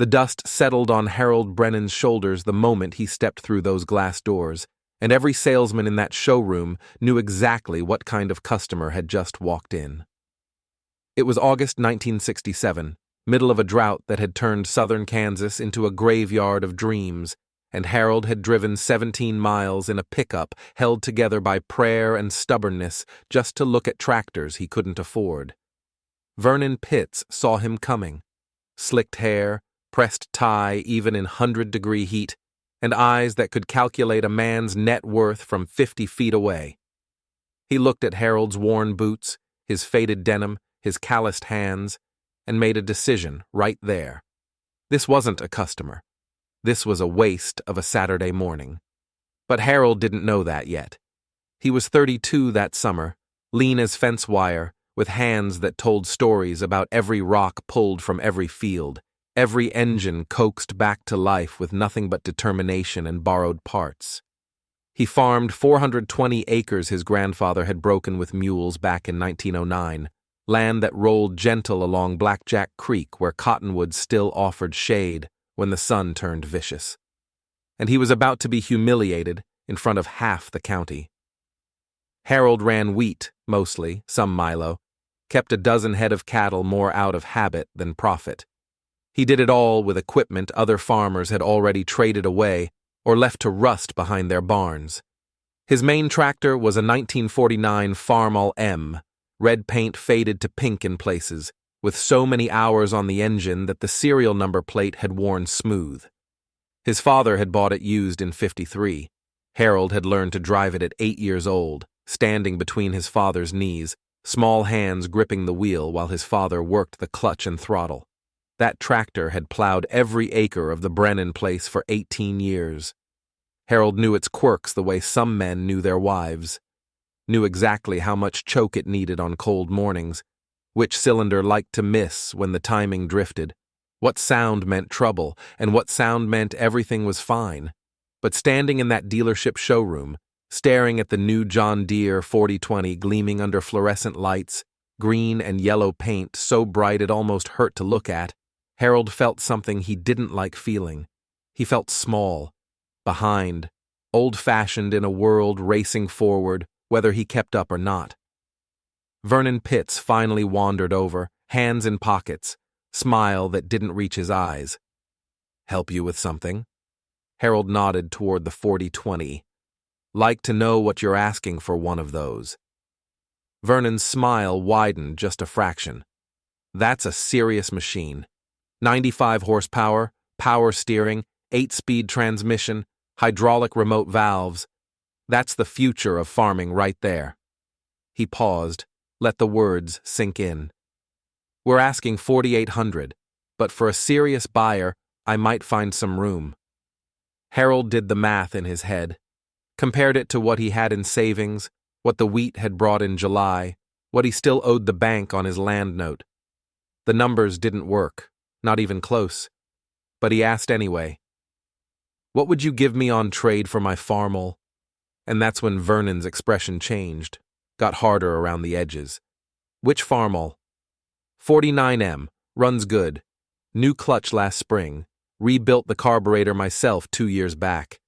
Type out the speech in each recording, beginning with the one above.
The dust settled on Harold Brennan's shoulders the moment he stepped through those glass doors, and every salesman in that showroom knew exactly what kind of customer had just walked in. It was August 1967, middle of a drought that had turned southern Kansas into a graveyard of dreams, and Harold had driven 17 miles in a pickup held together by prayer and stubbornness just to look at tractors he couldn't afford. Vernon Pitts saw him coming. Slicked hair, pressed tie even in 100-degree heat, and eyes that could calculate a man's net worth from 50 feet away. He looked at Harold's worn boots, his faded denim, his calloused hands, and made a decision right there. This wasn't a customer. This was a waste of a Saturday morning. But Harold didn't know that yet. He was 32 that summer, lean as fence wire, with hands that told stories about every rock pulled from every field, every engine coaxed back to life with nothing but determination and borrowed parts. He farmed 420 acres his grandfather had broken with mules back in 1909, land that rolled gentle along Blackjack Creek where cottonwoods still offered shade when the sun turned vicious. And he was about to be humiliated in front of half the county. Harold ran wheat, mostly, some milo, kept a dozen head of cattle more out of habit than profit. He did it all with equipment other farmers had already traded away or left to rust behind their barns. His main tractor was a 1949 Farmall M, red paint faded to pink in places, with so many hours on the engine that the serial number plate had worn smooth. His father had bought it used in '53. Harold had learned to drive it at 8 years old, standing between his father's knees, small hands gripping the wheel while his father worked the clutch and throttle. That tractor had plowed every acre of the Brennan place for 18 years. Harold knew its quirks the way some men knew their wives. Knew exactly how much choke it needed on cold mornings, which cylinder liked to miss when the timing drifted, what sound meant trouble, and what sound meant everything was fine. But standing in that dealership showroom, staring at the new John Deere 4020 gleaming under fluorescent lights, green and yellow paint so bright it almost hurt to look at, Harold felt something he didn't like feeling. He felt small, behind, old-fashioned in a world racing forward, whether he kept up or not. Vernon Pitts finally wandered over, hands in pockets, smile that didn't reach his eyes. "Help you with something?" Harold nodded toward the 4020. "Like to know what you're asking for one of those." Vernon's smile widened just a fraction. "That's a serious machine. 95 horsepower, power steering, 8-speed transmission, hydraulic remote valves. That's the future of farming right there." He paused, let the words sink in. "We're asking $4,800, but for a serious buyer, I might find some room." Harold did the math in his head, compared it to what he had in savings, what the wheat had brought in July, what he still owed the bank on his land note. The numbers didn't work, not even close, but he asked anyway. "What would you give me on trade for my Farmall?" And that's when Vernon's expression changed, got harder around the edges. "Which Farmall?" 49M, runs good. New clutch last spring. Rebuilt the carburetor myself 2 years back."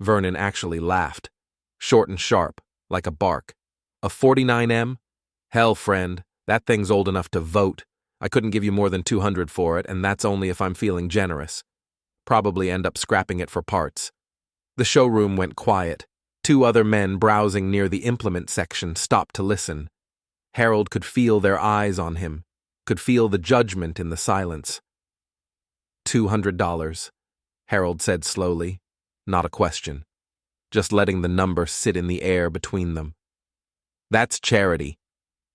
Vernon actually laughed, short and sharp, like a bark. "A 49M? Hell, friend, that thing's old enough to vote. I couldn't give you more than $200 for it, and that's only if I'm feeling generous. Probably end up scrapping it for parts." The showroom went quiet. 2 other men browsing near the implement section stopped to listen. Harold could feel their eyes on him, could feel the judgment in the silence. $200, Harold said slowly, not a question, just letting the number sit in the air between them. "That's charity,"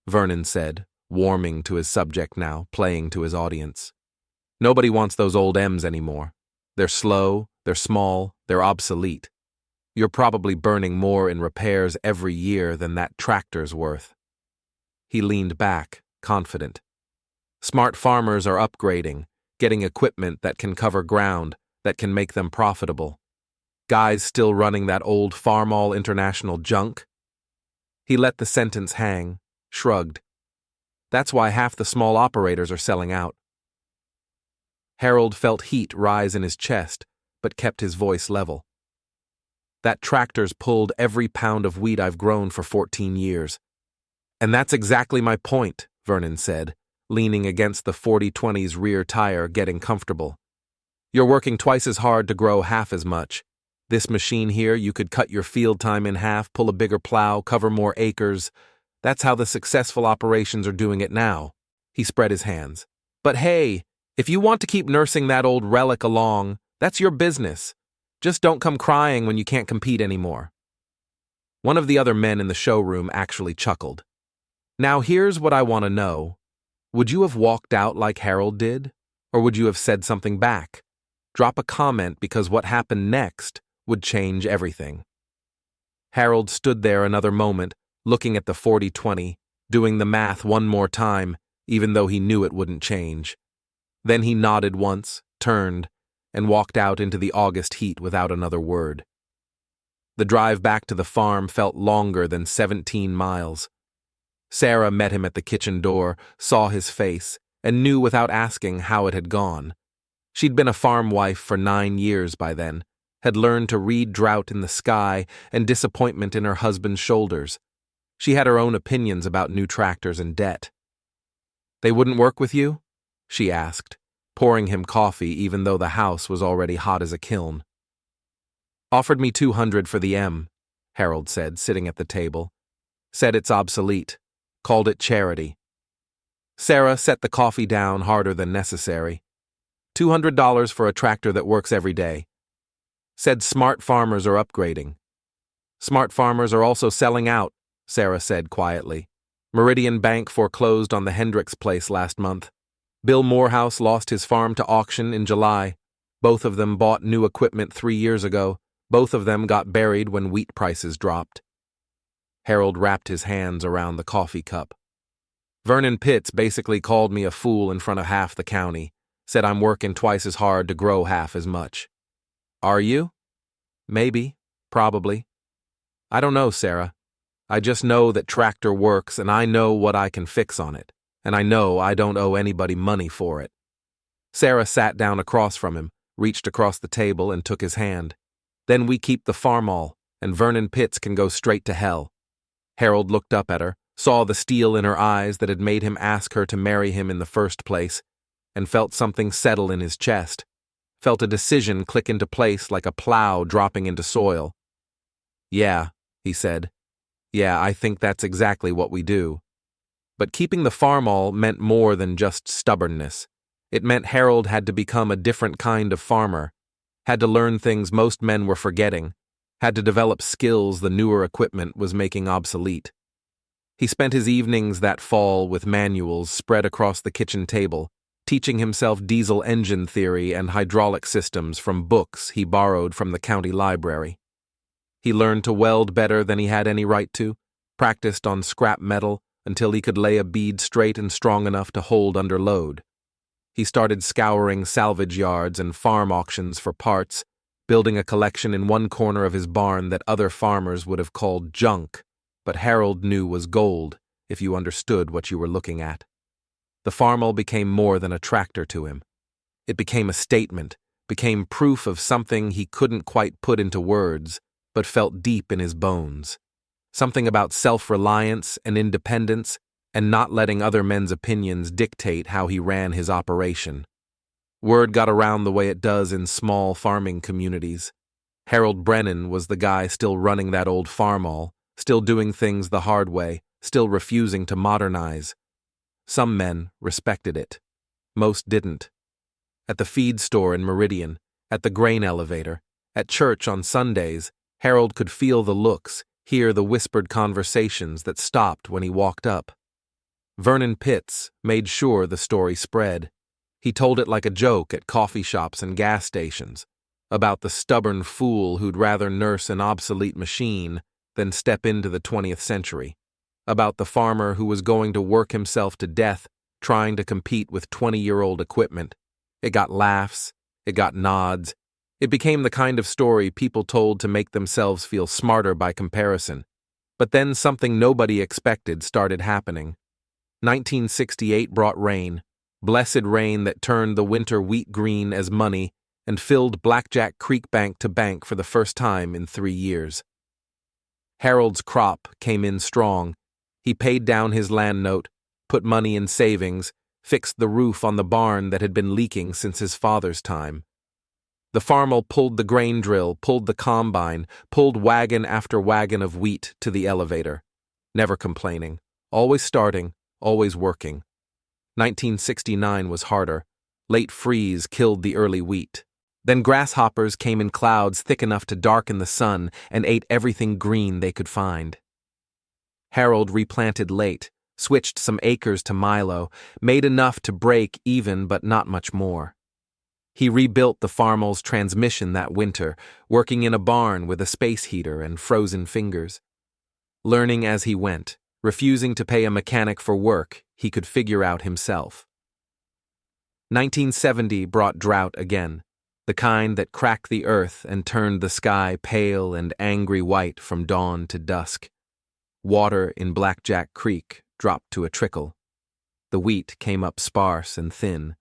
Vernon said, warming to his subject now, playing to his audience. "Nobody wants those old M's anymore. They're slow, they're small, they're obsolete. You're probably burning more in repairs every year than that tractor's worth." He leaned back, confident. Smart farmers are upgrading, getting equipment that can cover ground, that can make them profitable. Guys still running that old Farmall International junk? He let the sentence hang, shrugged. "That's why half the small operators are selling out." Harold felt heat rise in his chest, but kept his voice level. That tractor's pulled every pound of wheat I've grown for 14 years. And that's exactly my point, Vernon said, leaning against the 4020's rear tire, getting comfortable. You're working twice as hard to grow half as much. This machine here, you could cut your field time in half, pull a bigger plow, cover more acres. That's how the successful operations are doing it now. He spread his hands. But hey, if you want to keep nursing that old relic along, that's your business. Just don't come crying when you can't compete anymore. One of the other men in the showroom actually chuckled. Now here's what I want to know. Would you have walked out like Harold did? Or would you have said something back? Drop a comment, because what happened next would change everything. Harold stood there another moment, looking at the 4020, doing the math one more time, even though he knew it wouldn't change. Then he nodded once, turned, and walked out into the August heat without another word. The drive back to the farm felt longer than 17 miles. Sarah met him at the kitchen door, saw his face, and knew without asking how it had gone. She'd been a farm wife for 9 years by then, had learned to read drought in the sky and disappointment in her husband's shoulders. She had her own opinions about new tractors and debt. They wouldn't work with you? She asked, pouring him coffee even though the house was already hot as a kiln. Offered me $200 for the M, Harold said, sitting at the table. Said it's obsolete. Called it charity. Sarah set the coffee down harder than necessary. $200 for a tractor that works every day. Said smart farmers are upgrading. Smart farmers are also selling out, Sarah said quietly. Meridian Bank foreclosed on the Hendricks place last month. Bill Morehouse lost his farm to auction in July. Both of them bought new equipment 3 years ago. Both of them got buried when wheat prices dropped. Harold wrapped his hands around the coffee cup. Vernon Pitts basically called me a fool in front of half the county. Said I'm working twice as hard to grow half as much. Are you? Maybe. Probably. I don't know, Sarah. I just know that tractor works, and I know what I can fix on it, and I know I don't owe anybody money for it. Sarah sat down across from him, reached across the table, and took his hand. Then we keep the Farmall, and Vernon Pitts can go straight to hell. Harold looked up at her, saw the steel in her eyes that had made him ask her to marry him in the first place, and felt something settle in his chest. Felt a decision click into place like a plow dropping into soil. Yeah, he said. Yeah, I think that's exactly what we do. But keeping the Farmall meant more than just stubbornness. It meant Harold had to become a different kind of farmer, had to learn things most men were forgetting, had to develop skills the newer equipment was making obsolete. He spent his evenings that fall with manuals spread across the kitchen table, teaching himself diesel engine theory and hydraulic systems from books he borrowed from the county library. He learned to weld better than he had any right to, practiced on scrap metal until he could lay a bead straight and strong enough to hold under load. He started scouring salvage yards and farm auctions for parts, building a collection in one corner of his barn that other farmers would have called junk, but Harold knew was gold if you understood what you were looking at. The Farmall became more than a tractor to him. It became a statement, became proof of something he couldn't quite put into words, but felt deep in his bones. Something about self-reliance and independence, and not letting other men's opinions dictate how he ran his operation. Word got around the way it does in small farming communities. Harold Brennan was the guy still running that old Farmall, still doing things the hard way, still refusing to modernize. Some men respected it. Most didn't. At the feed store in Meridian, at the grain elevator, at church on Sundays, Harold could feel the looks, hear the whispered conversations that stopped when he walked up. Vernon Pitts made sure the story spread. He told it like a joke at coffee shops and gas stations, about the stubborn fool who'd rather nurse an obsolete machine than step into the 20th century, about the farmer who was going to work himself to death trying to compete with 20-year-old equipment. It got laughs, it got nods. It became the kind of story people told to make themselves feel smarter by comparison. But then something nobody expected started happening. 1968 brought rain, blessed rain that turned the winter wheat green as money and filled Blackjack Creek bank to bank for the first time in 3 years. Harold's crop came in strong. He paid down his land note, put money in savings, fixed the roof on the barn that had been leaking since his father's time. The Farmall pulled the grain drill, pulled the combine, pulled wagon after wagon of wheat to the elevator. Never complaining, always starting, always working. 1969 was harder. Late freeze killed the early wheat. Then grasshoppers came in clouds thick enough to darken the sun and ate everything green they could find. Harold replanted late, switched some acres to Milo, made enough to break even but not much more. He rebuilt the Farmall's transmission that winter, working in a barn with a space heater and frozen fingers. Learning as he went, refusing to pay a mechanic for work he could figure out himself. 1970 brought drought again, the kind that cracked the earth and turned the sky pale and angry white from dawn to dusk. Water in Blackjack Creek dropped to a trickle. The wheat came up sparse and thin.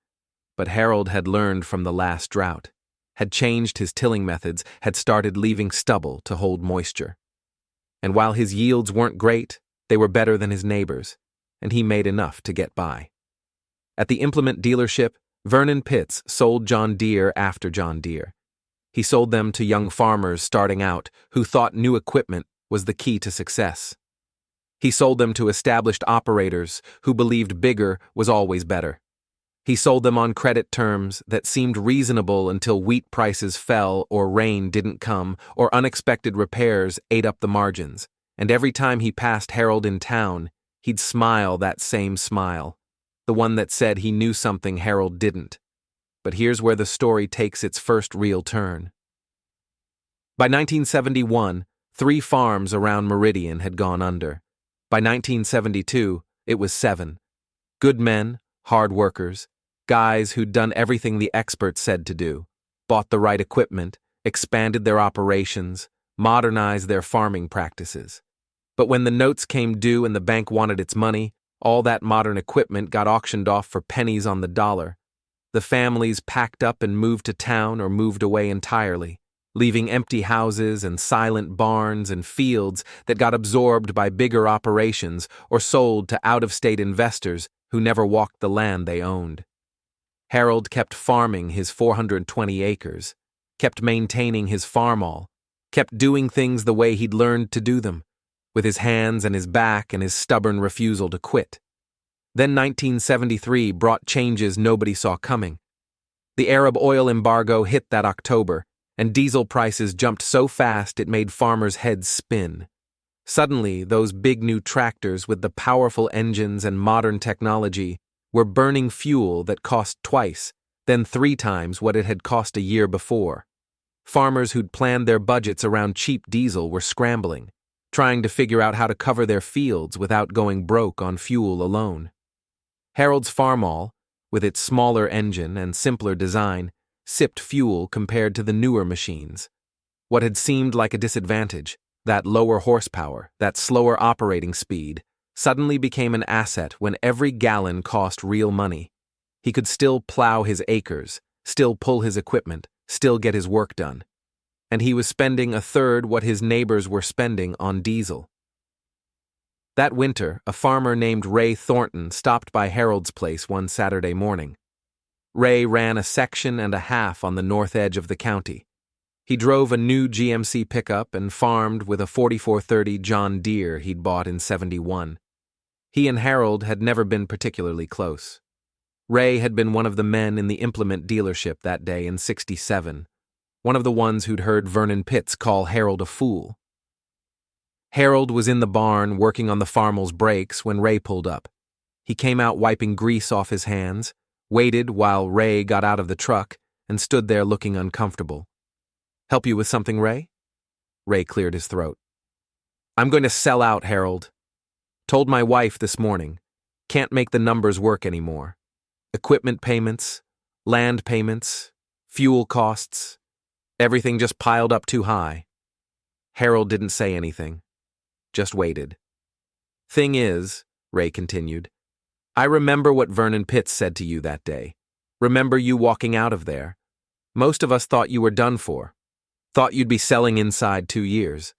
But Harold had learned from the last drought, had changed his tilling methods, had started leaving stubble to hold moisture. And while his yields weren't great, they were better than his neighbors, and he made enough to get by. At the implement dealership, Vernon Pitts sold John Deere after John Deere. He sold them to young farmers starting out who thought new equipment was the key to success. He sold them to established operators who believed bigger was always better. He sold them on credit terms that seemed reasonable until wheat prices fell or rain didn't come or unexpected repairs ate up the margins, and every time he passed Harold in town, he'd smile that same smile, the one that said he knew something Harold didn't. But here's where the story takes its first real turn. By 1971, 3 farms around Meridian had gone under. By 1972, it was 7. Good men, hard workers, guys who'd done everything the experts said to do, bought the right equipment, expanded their operations, modernized their farming practices. But when the notes came due and the bank wanted its money, all that modern equipment got auctioned off for pennies on the dollar. The families packed up and moved to town or moved away entirely, leaving empty houses and silent barns and fields that got absorbed by bigger operations or sold to out-of-state investors who never walked the land they owned. Harold kept farming his 420 acres, kept maintaining his Farmall, kept doing things the way he'd learned to do them, with his hands and his back and his stubborn refusal to quit. Then 1973 brought changes nobody saw coming. The Arab oil embargo hit that October, and diesel prices jumped so fast it made farmers' heads spin. Suddenly, those big new tractors with the powerful engines and modern technology were burning fuel that cost twice, then 3 times what it had cost a year before. Farmers who'd planned their budgets around cheap diesel were scrambling, trying to figure out how to cover their fields without going broke on fuel alone. Harold's Farmall, with its smaller engine and simpler design, sipped fuel compared to the newer machines. What had seemed like a disadvantage, that lower horsepower, that slower operating speed, suddenly became an asset when every gallon cost real money. He could still plow his acres, still pull his equipment, still get his work done. And he was spending a third what his neighbors were spending on diesel. That winter, a farmer named Ray Thornton stopped by Harold's place one Saturday morning. Ray ran a section and a half on the north edge of the county. He drove a new GMC pickup and farmed with a 4430 John Deere he'd bought in '71. He and Harold had never been particularly close. Ray had been one of the men in the implement dealership that day in '67, one of the ones who'd heard Vernon Pitts call Harold a fool. Harold was in the barn working on the Farmall's brakes when Ray pulled up. He came out wiping grease off his hands, waited while Ray got out of the truck, and stood there looking uncomfortable. "Help you with something, Ray?" Ray cleared his throat. "I'm going to sell out, Harold. Told my wife this morning. Can't make the numbers work anymore. Equipment payments, land payments, fuel costs, everything just piled up too high." Harold didn't say anything, just waited. "Thing is," Ray continued, I remember what Vernon Pitts said to you that day. Remember you walking out of there. Most of us thought you were done for. Thought you'd be selling inside 2 years.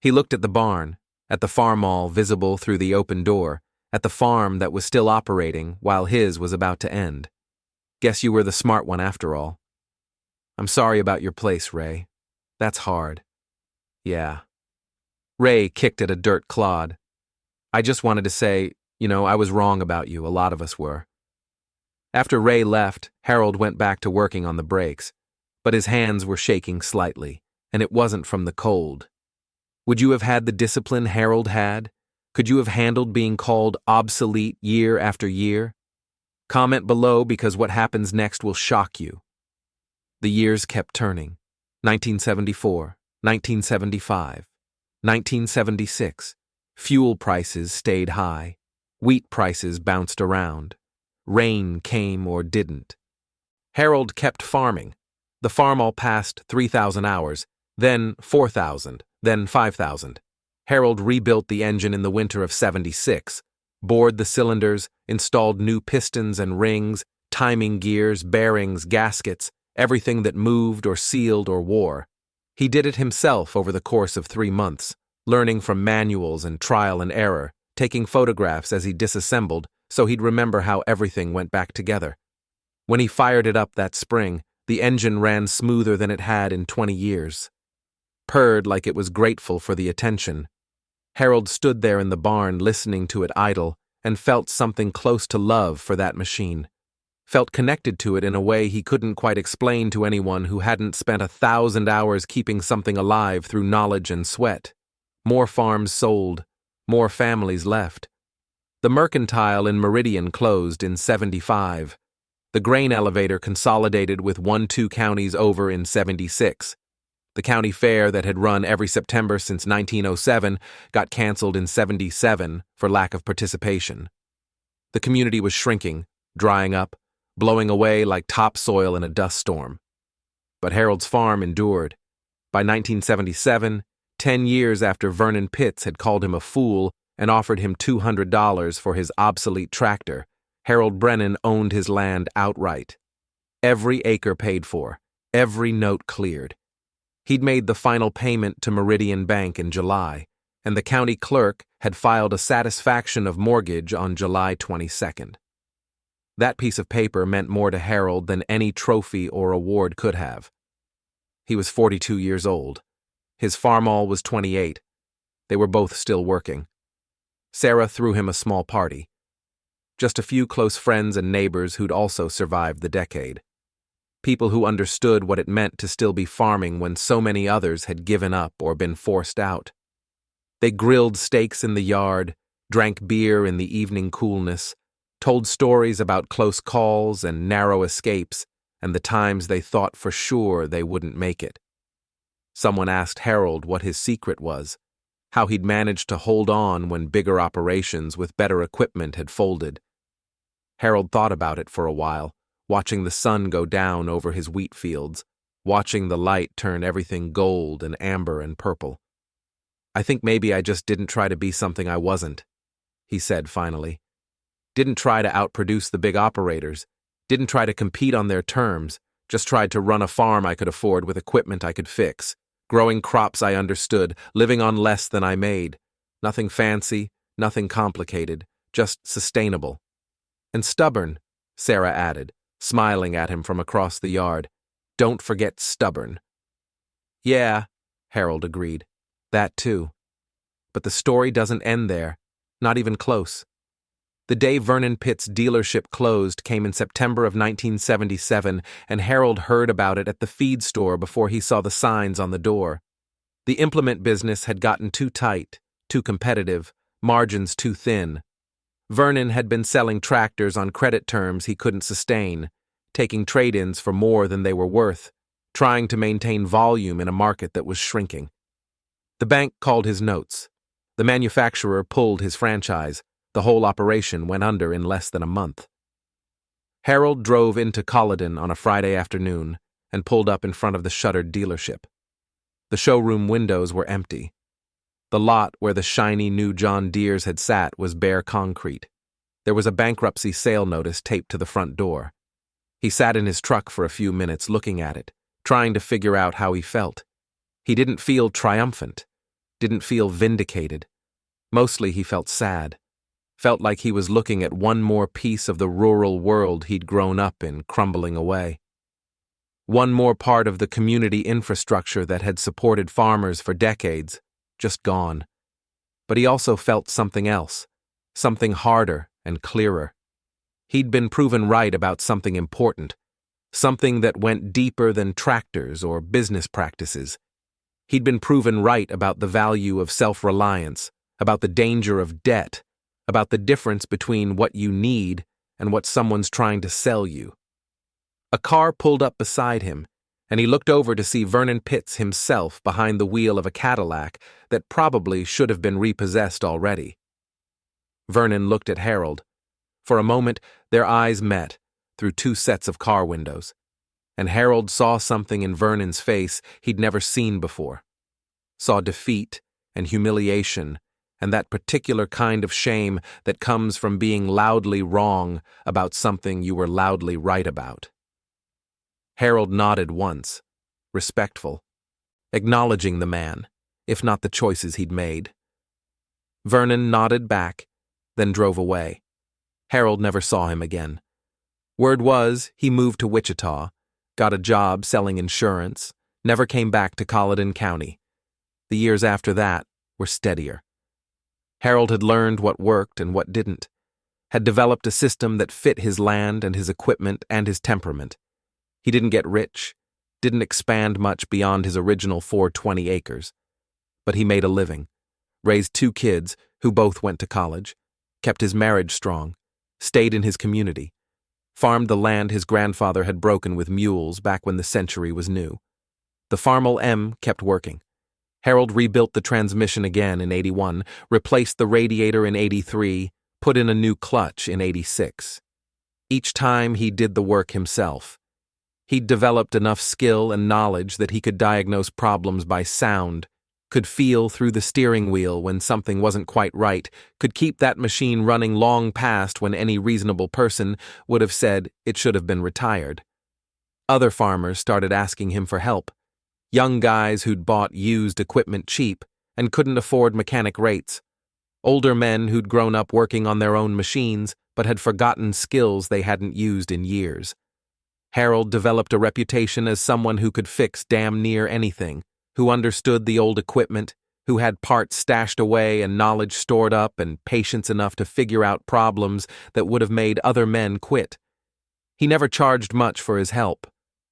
He looked at the barn, at the Farmall visible through the open door, at the farm that was still operating while his was about to end. Guess you were the smart one after all. I'm sorry about your place, Ray. That's hard. Yeah. Ray kicked at a dirt clod. I just wanted to say, I was wrong about you, a lot of us were. After Ray left, Harold went back to working on the brakes, but his hands were shaking slightly, and it wasn't from the cold. Would you have had the discipline Harold had? Could you have handled being called obsolete year after year? Comment below because what happens next will shock you. The years kept turning. 1974, 1975, 1976. Fuel prices stayed high. Wheat prices bounced around. Rain came or didn't. Harold kept farming. The Farmall passed 3,000 hours, then 4,000, then 5,000. Harold rebuilt the engine in the winter of 76, bored the cylinders, installed new pistons and rings, timing gears, bearings, gaskets, everything that moved or sealed or wore. He did it himself over the course of 3 months, learning from manuals and trial and error, taking photographs as he disassembled so he'd remember how everything went back together. When he fired it up that spring, the engine ran smoother than it had in 20 years. Purred like it was grateful for the attention. Harold stood there in the barn listening to it idle and felt something close to love for that machine. Felt connected to it in a way he couldn't quite explain to anyone who hadn't spent 1,000 hours keeping something alive through knowledge and sweat. More farms sold, more families left. The mercantile in Meridian closed in 75. The grain elevator consolidated with 1-2 counties over in 76. The county fair that had run every September since 1907 got canceled in 77 for lack of participation. The community was shrinking, drying up, blowing away like topsoil in a dust storm. But Harold's farm endured. By 1977, 10 years after Vernon Pitts had called him a fool and offered him $200 for his obsolete tractor, Harold Brennan owned his land outright. Every acre paid for, every note cleared. He'd made the final payment to Meridian Bank in July, and the county clerk had filed a satisfaction of mortgage on July 22nd. That piece of paper meant more to Harold than any trophy or award could have. He was 42 years old. His Farmall was 28. They were both still working. Sarah threw him a small party. Just a few close friends and neighbors who'd also survived the decade. People who understood what it meant to still be farming when so many others had given up or been forced out. They grilled steaks in the yard, drank beer in the evening coolness, told stories about close calls and narrow escapes and the times they thought for sure they wouldn't make it. Someone asked Harold what his secret was, how he'd managed to hold on when bigger operations with better equipment had folded. Harold thought about it for a while, watching the sun go down over his wheat fields, watching the light turn everything gold and amber and purple. I think maybe I just didn't try to be something I wasn't, he said finally. Didn't try to outproduce the big operators, didn't try to compete on their terms, just tried to run a farm I could afford with equipment I could fix, growing crops I understood, living on less than I made. Nothing fancy, nothing complicated, just sustainable. And stubborn, Sarah added, smiling at him from across the yard. Don't forget stubborn. Yeah, Harold agreed. That too. But the story doesn't end there, not even close. The day Vernon Pitts' dealership closed came in September of 1977, and Harold heard about it at the feed store before he saw the signs on the door. The implement business had gotten too tight, too competitive, margins too thin. Vernon had been selling tractors on credit terms he couldn't sustain, taking trade-ins for more than they were worth, trying to maintain volume in a market that was shrinking. The bank called his notes. The manufacturer pulled his franchise. The whole operation went under in less than a month. Harold drove into Culloden on a Friday afternoon and pulled up in front of the shuttered dealership. The showroom windows were empty. The lot where the shiny new John Deeres had sat was bare concrete. There was a bankruptcy sale notice taped to the front door. He sat in his truck for a few minutes looking at it, trying to figure out how he felt. He didn't feel triumphant, didn't feel vindicated. Mostly he felt sad. Felt like he was looking at one more piece of the rural world he'd grown up in crumbling away. One more part of the community infrastructure that had supported farmers for decades, just gone. But he also felt something else, something harder and clearer. He'd been proven right about something important, something that went deeper than tractors or business practices. He'd been proven right about the value of self-reliance, about the danger of debt, about the difference between what you need and what someone's trying to sell you. A car pulled up beside him, and he looked over to see Vernon Pitts himself behind the wheel of a Cadillac that probably should have been repossessed already. Vernon looked at Harold. For a moment, their eyes met through two sets of car windows, and Harold saw something in Vernon's face he'd never seen before. Saw defeat and humiliation and that particular kind of shame that comes from being loudly wrong about something you were loudly right about. Harold nodded once, respectful, acknowledging the man, if not the choices he'd made. Vernon nodded back, then drove away. Harold never saw him again. Word was he moved to Wichita, got a job selling insurance, never came back to Colleton County. The years after that were steadier. Harold had learned what worked and what didn't, had developed a system that fit his land and his equipment and his temperament. He didn't get rich, didn't expand much beyond his original 420 acres. But he made a living, raised 2 kids who both went to college, kept his marriage strong, stayed in his community, farmed the land his grandfather had broken with mules back when the century was new. The Farmall M kept working. Harold rebuilt the transmission again in 81, replaced the radiator in 83, put in a new clutch in 86. Each time he did the work himself. He'd developed enough skill and knowledge that he could diagnose problems by sound, could feel through the steering wheel when something wasn't quite right, could keep that machine running long past when any reasonable person would have said it should have been retired. Other farmers started asking him for help. Young guys who'd bought used equipment cheap and couldn't afford mechanic rates. Older men who'd grown up working on their own machines but had forgotten skills they hadn't used in years. Harold developed a reputation as someone who could fix damn near anything, who understood the old equipment, who had parts stashed away and knowledge stored up and patience enough to figure out problems that would have made other men quit. He never charged much for his help.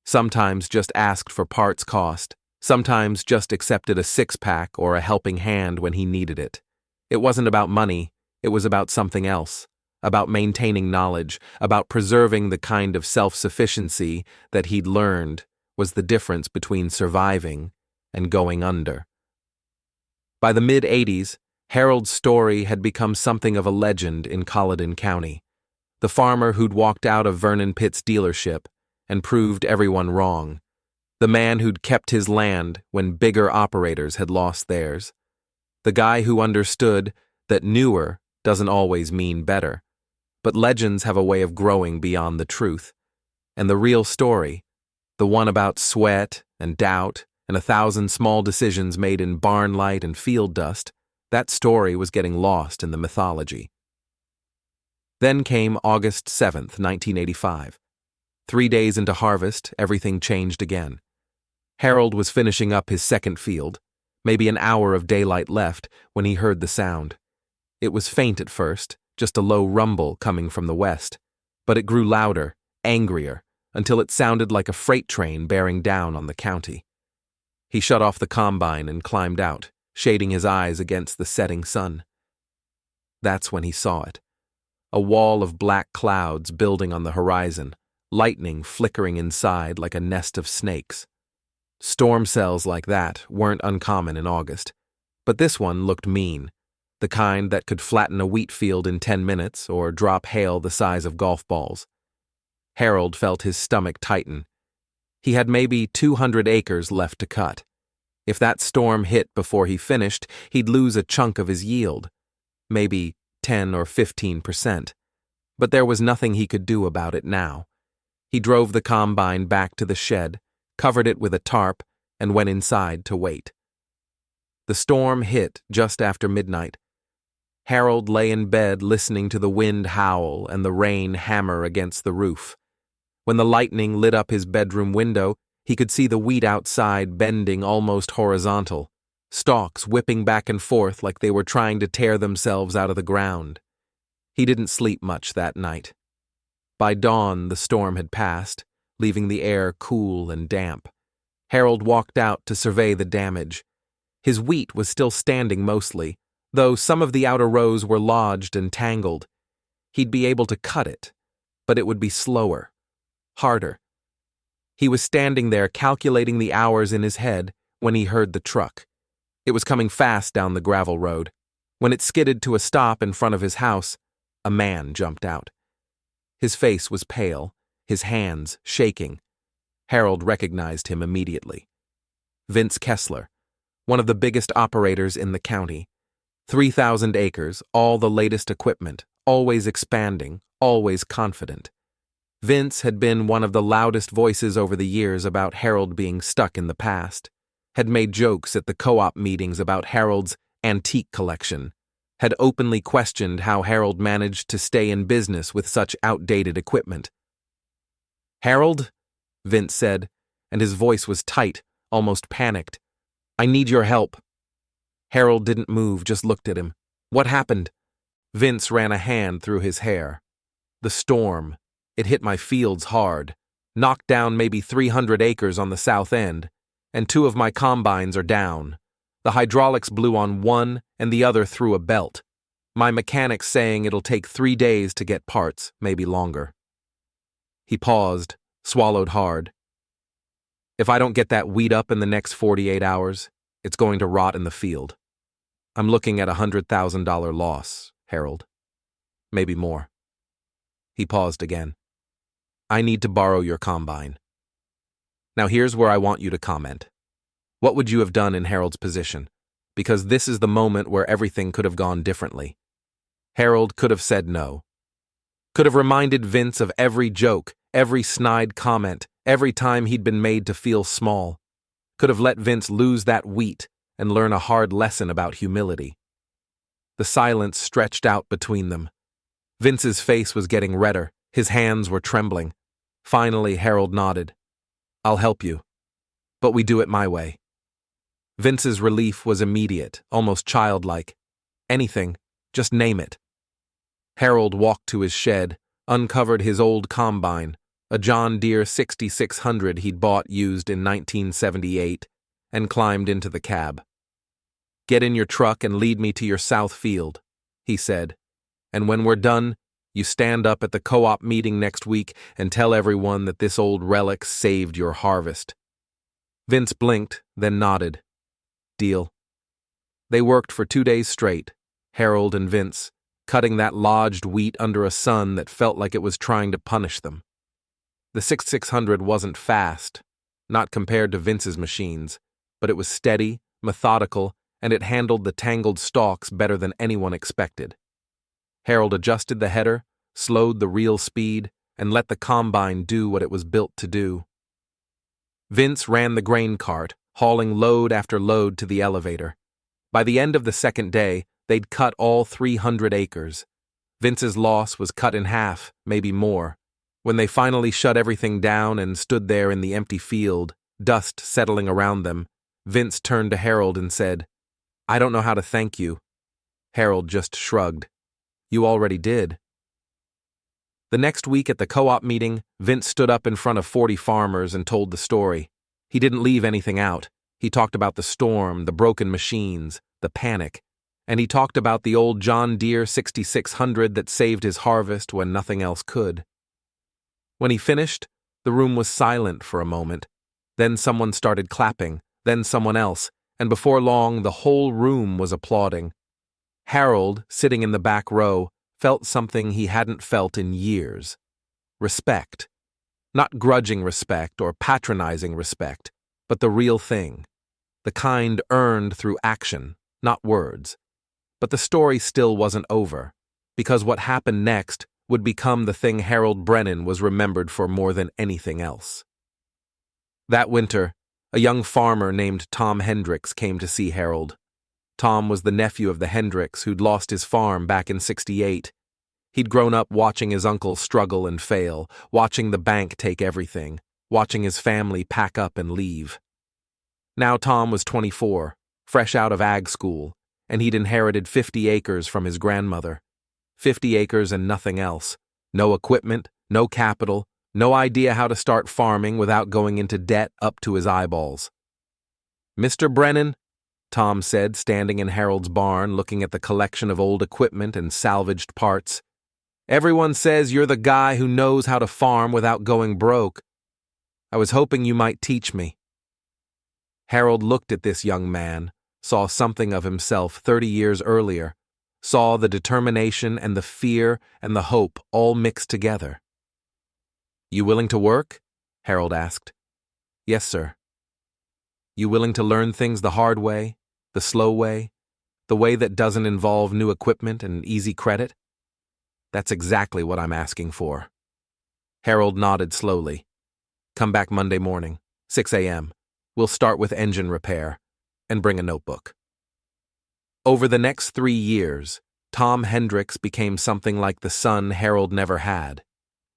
Sometimes just asked for parts cost, sometimes just accepted a 6-pack or a helping hand when he needed it. It wasn't about money, it was about something else, about maintaining knowledge, about preserving the kind of self-sufficiency that he'd learned was the difference between surviving and going under. By the mid-'80s, Harold's story had become something of a legend in Colleton County. The farmer who'd walked out of Vernon Pitts' dealership and proved everyone wrong. The man who'd kept his land when bigger operators had lost theirs. The guy who understood that newer doesn't always mean better, but legends have a way of growing beyond the truth. And the real story, the one about sweat and doubt and 1,000 small decisions made in barn light and field dust, that story was getting lost in the mythology. Then came August 7th, 1985. 3 days into harvest, everything changed again. Harold was finishing up his second field, maybe an hour of daylight left, when he heard the sound. It was faint at first, just a low rumble coming from the west, but it grew louder, angrier, until it sounded like a freight train bearing down on the county. He shut off the combine and climbed out, shading his eyes against the setting sun. That's when he saw it. A wall of black clouds building on the horizon, lightning flickering inside like a nest of snakes. Storm cells like that weren't uncommon in August, but this one looked mean, the kind that could flatten a wheat field in 10 minutes or drop hail the size of golf balls. Harold felt his stomach tighten. He had maybe 200 acres left to cut. If that storm hit before he finished, he'd lose a chunk of his yield, maybe 10 or 15%. But there was nothing he could do about it now. He drove the combine back to the shed, covered it with a tarp, and went inside to wait. The storm hit just after midnight. Harold lay in bed listening to the wind howl and the rain hammer against the roof. When the lightning lit up his bedroom window, he could see the wheat outside bending almost horizontal, stalks whipping back and forth like they were trying to tear themselves out of the ground. He didn't sleep much that night. By dawn, the storm had passed, leaving the air cool and damp. Harold walked out to survey the damage. His wheat was still standing mostly, though some of the outer rows were lodged and tangled. He'd be able to cut it, but it would be slower, harder. He was standing there calculating the hours in his head when he heard the truck. It was coming fast down the gravel road. When it skidded to a stop in front of his house, a man jumped out. His face was pale, his hands shaking. Harold recognized him immediately. Vince Kessler, one of the biggest operators in the county. 3,000 acres, all the latest equipment, always expanding, always confident. Vince had been one of the loudest voices over the years about Harold being stuck in the past, had made jokes at the co-op meetings about Harold's antique collection, had openly questioned how Harold managed to stay in business with such outdated equipment. "Harold," Vince said, and his voice was tight, almost panicked. "I need your help." Harold didn't move, just looked at him. "What happened?" Vince ran a hand through his hair. "The storm. It hit my fields hard, knocked down maybe 300 acres on the south end, and 2 of my combines are down. The hydraulics blew on one and the other through a belt. My mechanic's saying it'll take 3 days to get parts, maybe longer." He paused, swallowed hard. "If I don't get that wheat up in the next 48 hours, it's going to rot in the field. I'm looking at $100,000 loss, Harold. Maybe more." He paused again. "I need to borrow your combine. Now here's where I want you to comment. What would you have done in Harold's position? Because this is the moment where everything could have gone differently. Harold could have said no. Could have reminded Vince of every joke, every snide comment, every time he'd been made to feel small. Could have let Vince lose that wheat and learn a hard lesson about humility. The silence stretched out between them. Vince's face was getting redder, his hands were trembling. Finally, Harold nodded. "I'll help you, but we do it my way." Vince's relief was immediate, almost childlike. "Anything, just name it." Harold walked to his shed, uncovered his old combine, a John Deere 6600 he'd bought used in 1978, and climbed into the cab. "Get in your truck and lead me to your south field," he said. "And when we're done, you stand up at the co-op meeting next week and tell everyone that this old relic saved your harvest." Vince blinked, then nodded. Deal. They worked for 2 days straight, Harold and Vince, cutting that lodged wheat under a sun that felt like it was trying to punish them. The 6600 wasn't fast, not compared to Vince's machines, but it was steady, methodical, and it handled the tangled stalks better than anyone expected. Harold adjusted the header, slowed the reel speed, and let the combine do what it was built to do. Vince ran the grain cart, hauling load after load to the elevator. By the end of the second day, they'd cut all 300 acres. Vince's loss was cut in half, maybe more. When they finally shut everything down and stood there in the empty field, dust settling around them, Vince turned to Harold and said, "I don't know how to thank you." Harold just shrugged. "You already did." The next week at the co-op meeting, Vince stood up in front of 40 farmers and told the story. He didn't leave anything out. He talked about the storm, the broken machines, the panic, and he talked about the old John Deere 6600 that saved his harvest when nothing else could. When he finished, the room was silent for a moment. Then someone started clapping, then someone else, and before long the whole room was applauding. Harold, sitting in the back row, felt something he hadn't felt in years. Respect. Not grudging respect or patronizing respect, but the real thing. The kind earned through action, not words. But the story still wasn't over, because what happened next would become the thing Harold Brennan was remembered for more than anything else. That winter, a young farmer named Tom Hendricks came to see Harold. Tom was the nephew of the Hendricks who'd lost his farm back in '68. He'd grown up watching his uncle struggle and fail, watching the bank take everything, watching his family pack up and leave. Now Tom was 24, fresh out of ag school, and he'd inherited 50 acres from his grandmother. 50 acres and nothing else. No equipment, no capital, no idea how to start farming without going into debt up to his eyeballs. "Mr. Brennan," Tom said, standing in Harold's barn looking at the collection of old equipment and salvaged parts, "everyone says you're the guy who knows how to farm without going broke. I was hoping you might teach me." Harold looked at this young man, saw something of himself 30 years earlier, saw the determination and the fear and the hope all mixed together. "You willing to work?" Harold asked. "Yes, sir." "You willing to learn things the hard way, the slow way, the way that doesn't involve new equipment and easy credit?" "That's exactly what I'm asking for." Harold nodded slowly. "Come back Monday morning, 6 a.m. We'll start with engine repair, and bring a notebook." Over the next 3 years, Tom Hendricks became something like the son Harold never had.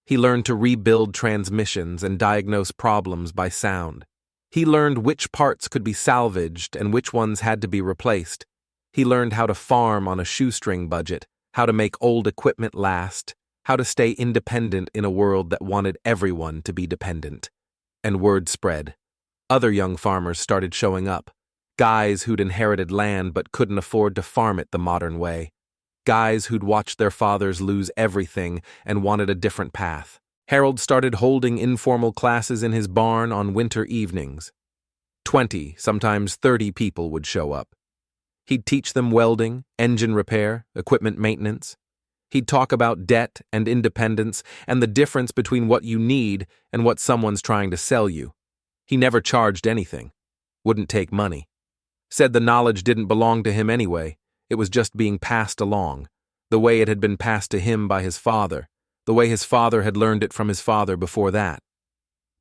He learned to rebuild transmissions and diagnose problems by sound. He learned which parts could be salvaged and which ones had to be replaced. He learned how to farm on a shoestring budget, how to make old equipment last, how to stay independent in a world that wanted everyone to be dependent. And word spread. Other young farmers started showing up. Guys who'd inherited land but couldn't afford to farm it the modern way. Guys who'd watched their fathers lose everything and wanted a different path. Harold started holding informal classes in his barn on winter evenings. 20, sometimes 30 people would show up. He'd teach them welding, engine repair, equipment maintenance. He'd talk about debt and independence and the difference between what you need and what someone's trying to sell you. He never charged anything. Wouldn't take money. Said the knowledge didn't belong to him anyway. It was just being passed along, the way it had been passed to him by his father, the way his father had learned it from his father before that.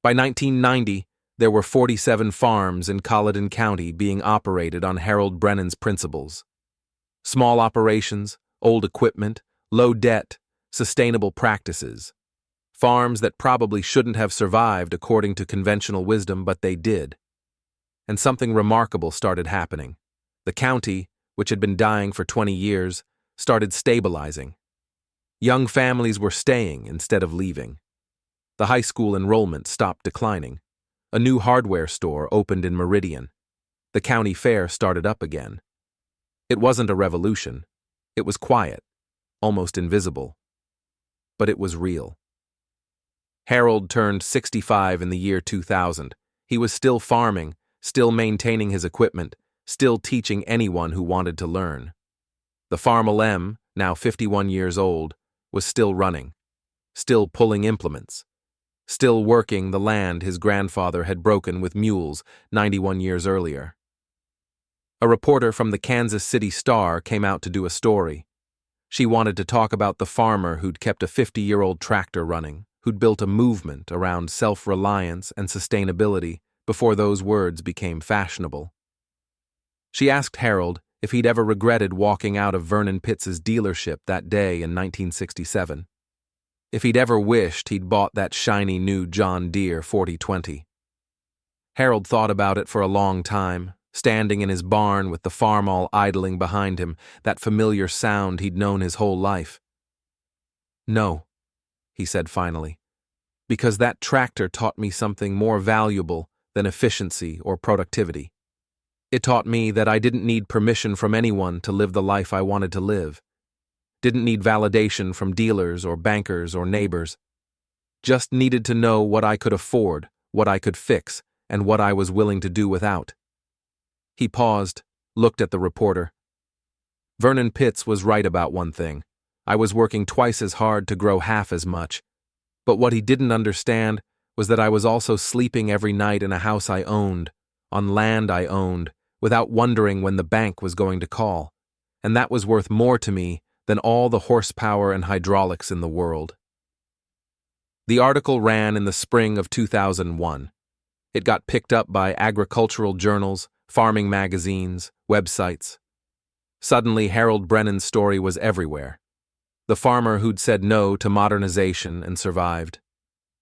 By 1990, there were 47 farms in Colleton County being operated on Harold Brennan's principles. Small operations, old equipment, low debt, sustainable practices. Farms that probably shouldn't have survived according to conventional wisdom, but they did. And something remarkable started happening. The county, which had been dying for 20 years, started stabilizing. Young families were staying instead of leaving. The high school enrollment stopped declining. A new hardware store opened in Meridian. The county fair started up again. It wasn't a revolution. It was quiet, almost invisible. But it was real. Harold turned 65 in the year 2000. He was still farming, still maintaining his equipment, still teaching anyone who wanted to learn. The Farmall M, now 51 years old, was still running, still pulling implements, still working the land his grandfather had broken with mules 91 years earlier. A reporter from the Kansas City Star came out to do a story. She wanted to talk about the farmer who'd kept a 50-year-old tractor running, who'd built a movement around self-reliance and sustainability before those words became fashionable. She asked Harold if he'd ever regretted walking out of Vernon Pitts's dealership that day in 1967. If he'd ever wished he'd bought that shiny new John Deere 4020. Harold thought about it for a long time, standing in his barn with the Farmall idling behind him, that familiar sound he'd known his whole life. "No," he said finally, "because that tractor taught me something more valuable than efficiency or productivity. It taught me that I didn't need permission from anyone to live the life I wanted to live. Didn't need validation from dealers or bankers or neighbors. Just needed to know what I could afford, what I could fix, and what I was willing to do without." He paused, looked at the reporter. Vernon Pitts was right about one thing. I was working twice as hard to grow half as much. But what he didn't understand was that I was also sleeping every night in a house I owned, on land I owned, without wondering when the bank was going to call. And that was worth more to me than all the horsepower and hydraulics in the world. The article ran in the spring of 2001. It got picked up by agricultural journals, farming magazines, websites. Suddenly, Harold Brennan's story was everywhere. The farmer who'd said no to modernization and survived.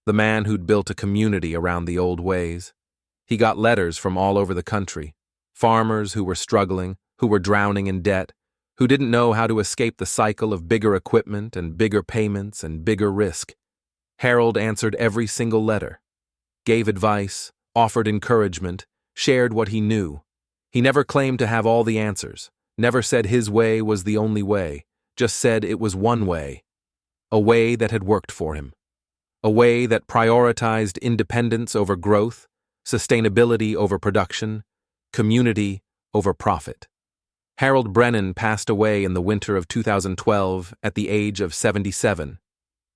The man who'd built a community around the old ways. He got letters from all over the country. Farmers who were struggling, who were drowning in debt, who didn't know how to escape the cycle of bigger equipment and bigger payments and bigger risk. Harold answered every single letter, gave advice, offered encouragement, shared what he knew. He never claimed to have all the answers, never said his way was the only way, just said it was one way, a way that had worked for him, a way that prioritized independence over growth, sustainability over production, community over profit. Harold Brennan passed away in the winter of 2012 at the age of 77.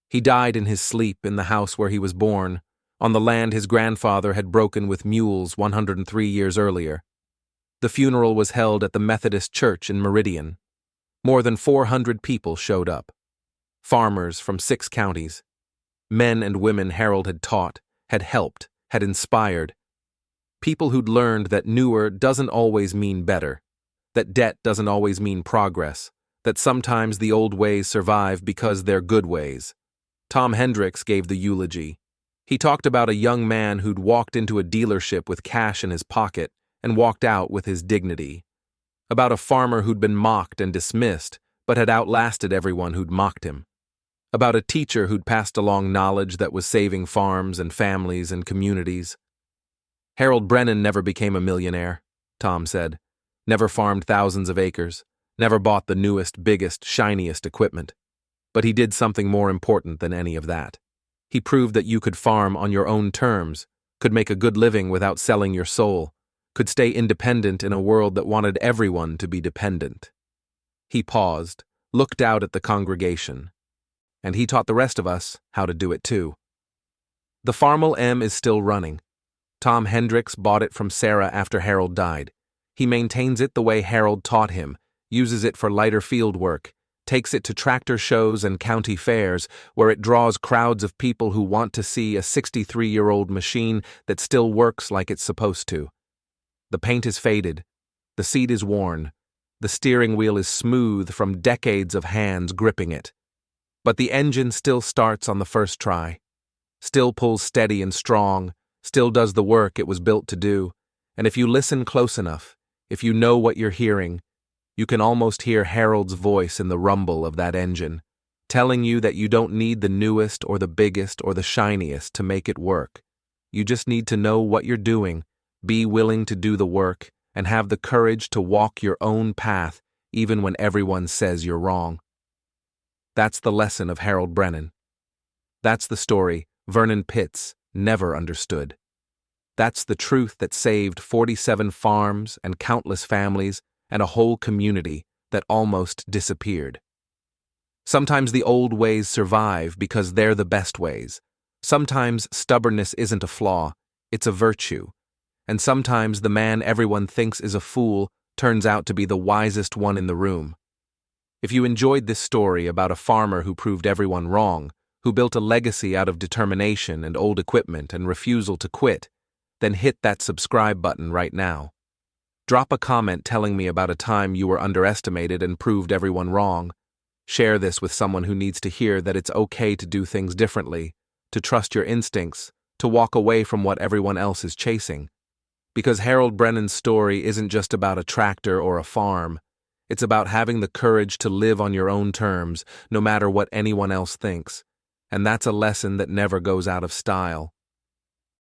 He died in his sleep in the house where he was born, on the land his grandfather had broken with mules 103 years earlier. The funeral was held at the Methodist Church in Meridian. More than 400 people showed up. Farmers from 6 counties. Men and women Harold had taught, had helped, had inspired. People who'd learned that newer doesn't always mean better, that debt doesn't always mean progress, that sometimes the old ways survive because they're good ways. Tom Hendricks gave the eulogy. He talked about a young man who'd walked into a dealership with cash in his pocket and walked out with his dignity. About a farmer who'd been mocked and dismissed, but had outlasted everyone who'd mocked him. About a teacher who'd passed along knowledge that was saving farms and families and communities. Harold Brennan never became a millionaire, Tom said. Never farmed thousands of acres, never bought the newest, biggest, shiniest equipment. But he did something more important than any of that. He proved that you could farm on your own terms, could make a good living without selling your soul, could stay independent in a world that wanted everyone to be dependent. He paused, looked out at the congregation, and he taught the rest of us how to do it too. The Farmall M is still running. Tom Hendricks bought it from Sarah after Harold died. He maintains it the way Harold taught him, uses it for lighter field work, takes it to tractor shows and county fairs where it draws crowds of people who want to see a 63-year-old machine that still works like it's supposed to. The paint is faded, the seat is worn, the steering wheel is smooth from decades of hands gripping it. But the engine still starts on the first try, still pulls steady and strong, still does the work it was built to do, and if you listen close enough, if you know what you're hearing, you can almost hear Harold's voice in the rumble of that engine, telling you that you don't need the newest or the biggest or the shiniest to make it work. You just need to know what you're doing, be willing to do the work, and have the courage to walk your own path even when everyone says you're wrong. That's the lesson of Harold Brennan. That's the story Vernon Pitts never understood. That's the truth that saved 47 farms and countless families and a whole community that almost disappeared. Sometimes the old ways survive because they're the best ways. Sometimes stubbornness isn't a flaw, it's a virtue. And sometimes the man everyone thinks is a fool turns out to be the wisest one in the room. If you enjoyed this story about a farmer who proved everyone wrong, who built a legacy out of determination and old equipment and refusal to quit, then hit that subscribe button right now. Drop a comment telling me about a time you were underestimated and proved everyone wrong. Share this with someone who needs to hear that it's okay to do things differently, to trust your instincts, to walk away from what everyone else is chasing. Because Harold Brennan's story isn't just about a tractor or a farm. It's about having the courage to live on your own terms, no matter what anyone else thinks. And that's a lesson that never goes out of style.